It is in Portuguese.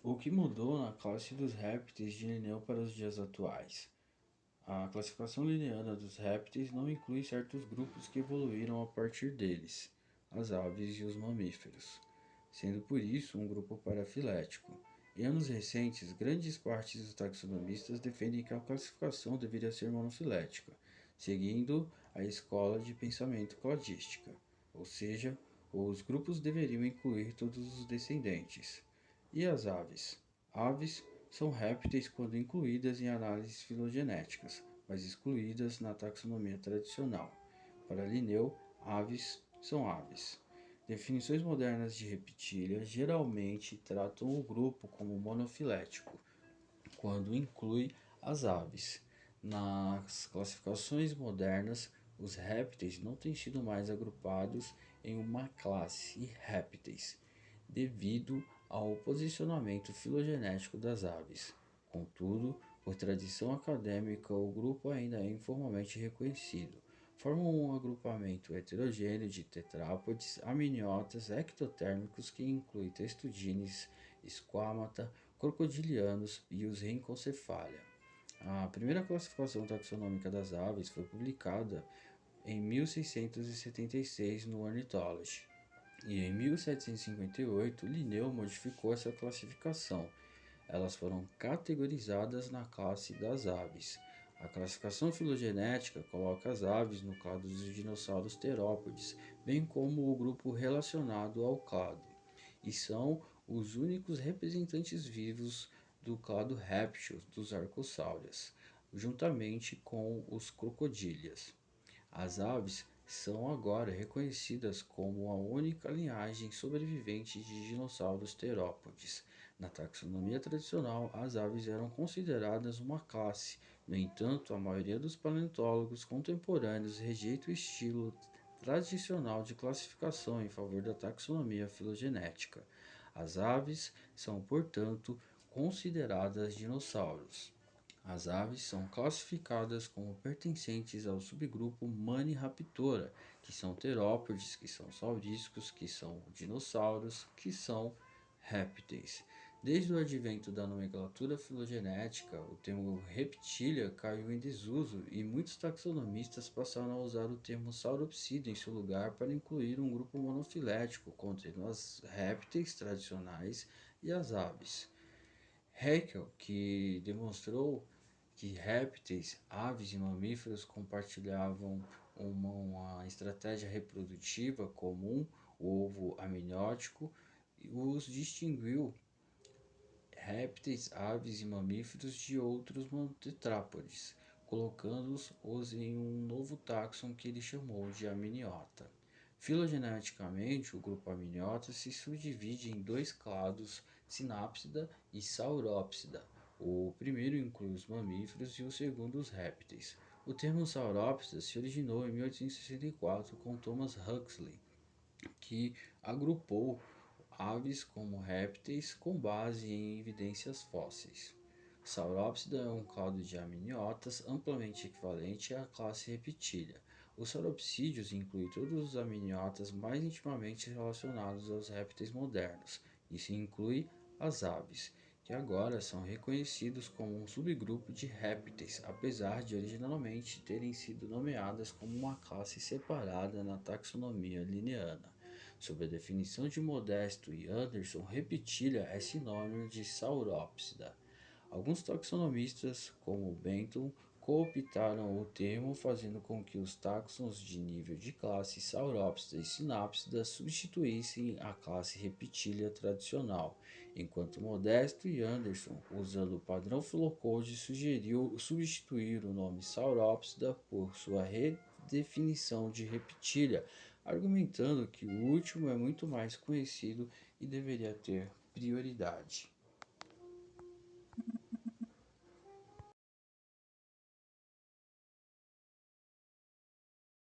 O que mudou na classe dos répteis de Linneu para os dias atuais? A classificação linneana dos répteis não inclui certos grupos que evoluíram a partir deles, as aves e os mamíferos, sendo por isso um grupo parafilético. Em anos recentes, grandes partes dos taxonomistas defendem que a classificação deveria ser monofilética, seguindo a escola de pensamento cladística, ou seja, os grupos deveriam incluir todos os descendentes. E as aves? Aves são répteis quando incluídas em análises filogenéticas, mas excluídas na taxonomia tradicional. Para Linneu, aves são aves. Definições modernas de reptília geralmente tratam o grupo como monofilético, quando inclui as aves. Nas classificações modernas, os répteis não têm sido mais agrupados em uma classe répteis, devido ao posicionamento filogenético das aves. Contudo, por tradição acadêmica, o grupo ainda é informalmente reconhecido. Formam um agrupamento heterogêneo de tetrápodes, amniotas ectotérmicos que inclui testudines, esquamata, crocodilianos e os reenconcefália. A primeira classificação taxonômica das aves foi publicada em 1676 no Ornithology, e em 1758 Linneu modificou essa classificação. Elas foram categorizadas na classe das aves. A classificação filogenética coloca as aves no clado dos dinossauros terópodes, bem como o grupo relacionado ao clado, e são os únicos representantes vivos do clado Réptil dos arcosáureas, juntamente com os crocodílias. As aves são agora reconhecidas como a única linhagem sobrevivente de dinossauros terópodes. Na taxonomia tradicional, as aves eram consideradas uma classe. No entanto, a maioria dos paleontólogos contemporâneos rejeita o estilo tradicional de classificação em favor da taxonomia filogenética. As aves são, portanto, consideradas dinossauros. As aves são classificadas como pertencentes ao subgrupo Maniraptora, que são terópodes, que são sauríscos, que são dinossauros, que são répteis. Desde o advento da nomenclatura filogenética, o termo reptília caiu em desuso e muitos taxonomistas passaram a usar o termo sauropsida em seu lugar para incluir um grupo monofilético contendo as répteis tradicionais e as aves. Haeckel, que demonstrou que répteis, aves e mamíferos compartilhavam uma estratégia reprodutiva comum, o ovo amniótico, e os distinguiu répteis, aves e mamíferos de outros tetrápodes, colocando-os em um novo táxon que ele chamou de amniota. Filogeneticamente, o grupo amniota se subdivide em dois clados, Sinápsida e Saurópsida. O primeiro inclui os mamíferos e o segundo os répteis. O termo Saurópsida se originou em 1864 com Thomas Huxley, que agrupou aves como répteis com base em evidências fósseis. Saurópsida é um clado de amniotas amplamente equivalente à classe Reptilia. Os sauropsídeos incluem todos os amniotas mais intimamente relacionados aos répteis modernos. Isso inclui as aves, que agora são reconhecidos como um subgrupo de répteis, apesar de originalmente terem sido nomeadas como uma classe separada na taxonomia linneana. Sob a definição de Modesto e Anderson, Reptilia é sinônimo de Saurópsida. Alguns taxonomistas, como Bentham, cooptaram o termo, fazendo com que os taxons de nível de classe Saurópsida e Sinápsida substituíssem a classe Reptilia tradicional, enquanto Modesto e Anderson, usando o padrão Philocode, sugeriu substituir o nome Saurópsida por sua redefinição de Reptilia, argumentando que o último é muito mais conhecido e deveria ter prioridade.